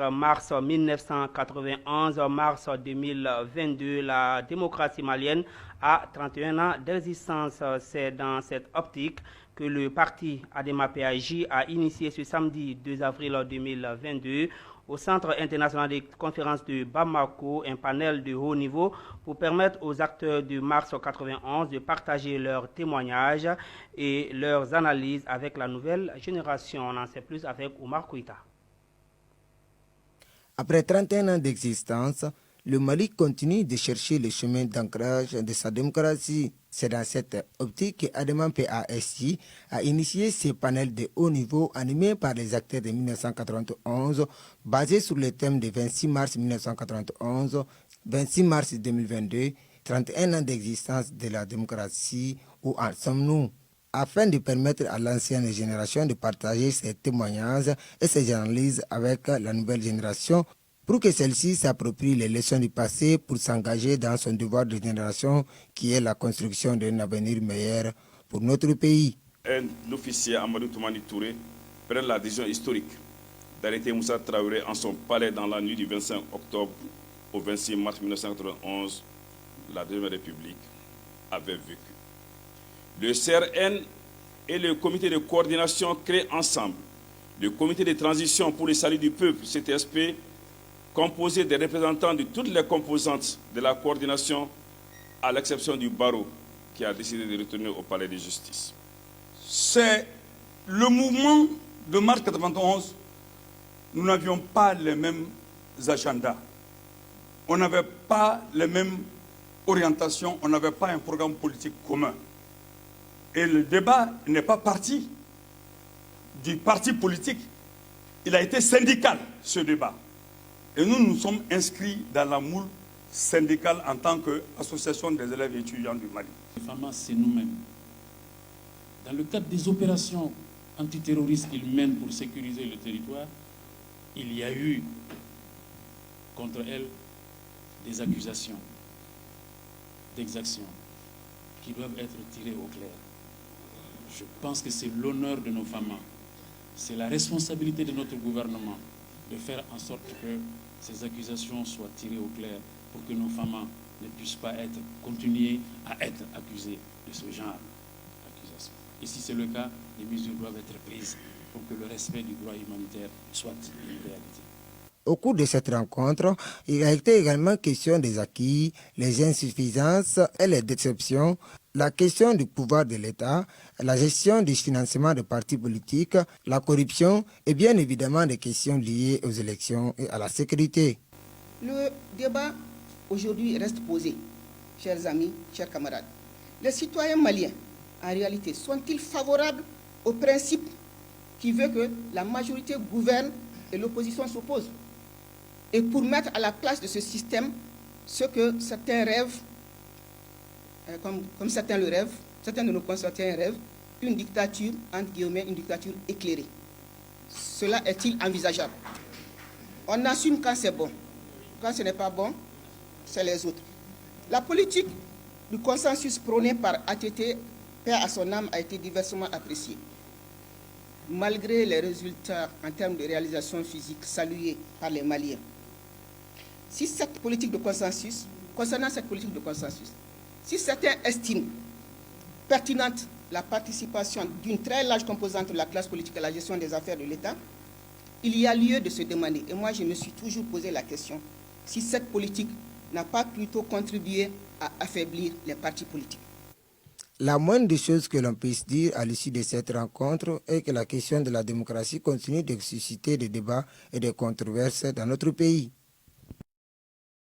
entre mars 1991 et mars 2022, la démocratie malienne a 31 ans d'existence. C'est dans cette optique que le parti ADEMA-PAJ a initié ce samedi 2 avril 2022 au Centre international des conférences de Bamako un panel de haut niveau pour permettre aux acteurs de mars 91 de partager leurs témoignages et leurs analyses avec la nouvelle génération. On en sait plus avec Oumar Kouita. Après 31 ans d'existence, le Mali continue de chercher le chemin d'ancrage de sa démocratie. C'est dans cette optique que ADEMA-PAJ a initié ces panels de haut niveau animés par les acteurs de 1991, basés sur le thème de 26 mars 1991, 26 mars 2022, 31 ans d'existence de la démocratie, où en sommes-nous? Afin de permettre à l'ancienne génération de partager ses témoignages et ses analyses avec la nouvelle génération, pour que celle-ci s'approprie les leçons du passé pour s'engager dans son devoir de génération qui est la construction d'un avenir meilleur pour notre pays. Un officier, Amadou Toumani Touré, prend la décision historique d'arrêter Moussa Traoré en son palais dans la nuit du 25 octobre au 26 mars 1991. La Deuxième République avait vécu. Le CRN et le comité de coordination créent ensemble le comité de transition pour le salut du peuple, CTSP, composé des représentants de toutes les composantes de la coordination, à l'exception du barreau, qui a décidé de retourner au palais de justice. C'est le mouvement de mars 91. Nous n'avions pas les mêmes agendas. On n'avait pas les mêmes orientations, on n'avait pas un programme politique commun. Et le débat n'est pas parti du parti politique. Il a été syndical, ce débat. Et nous nous sommes inscrits dans la moule syndicale en tant qu'association des élèves et étudiants du Mali. Les FAMA, c'est nous-mêmes. Dans le cadre des opérations antiterroristes qu'ils mènent pour sécuriser le territoire, il y a eu contre elles des accusations d'exaction qui doivent être tirées au clair. Je pense que c'est l'honneur de nos FAMA, c'est la responsabilité de notre gouvernement de faire en sorte que ces accusations soient tirées au clair pour que nos FAMA ne puissent pas continuer à être accusés de ce genre d'accusations. Et si c'est le cas, les mesures doivent être prises pour que le respect du droit humanitaire soit une réalité. Au cours de cette rencontre, il a été également question des acquis, les insuffisances et les déceptions, la question du pouvoir de l'État, la gestion du financement des partis politiques, la corruption et bien évidemment des questions liées aux élections et à la sécurité. Le débat aujourd'hui reste posé, chers amis, chers camarades. Les citoyens maliens, en réalité, sont-ils favorables au principe qui veut que la majorité gouverne et l'opposition s'oppose? Et pour mettre à la place de ce système ce que certains rêvent, comme certains le rêvent, certains de nos concitoyens rêvent, une dictature, entre guillemets, une dictature éclairée. Cela est-il envisageable? On assume quand c'est bon. Quand ce n'est pas bon, c'est les autres. La politique du consensus prôné par ATT, paix à son âme, a été diversement appréciée. Malgré les résultats en termes de réalisation physique salués par les Maliens, si cette politique de consensus, concernant cette politique de consensus, si certains estiment pertinente la participation d'une très large composante de la classe politique à la gestion des affaires de l'État, il y a lieu de se demander, et moi je me suis toujours posé la question, si cette politique n'a pas plutôt contribué à affaiblir les partis politiques. La moindre des choses que l'on puisse dire à l'issue de cette rencontre est que la question de la démocratie continue de susciter des débats et des controverses dans notre pays.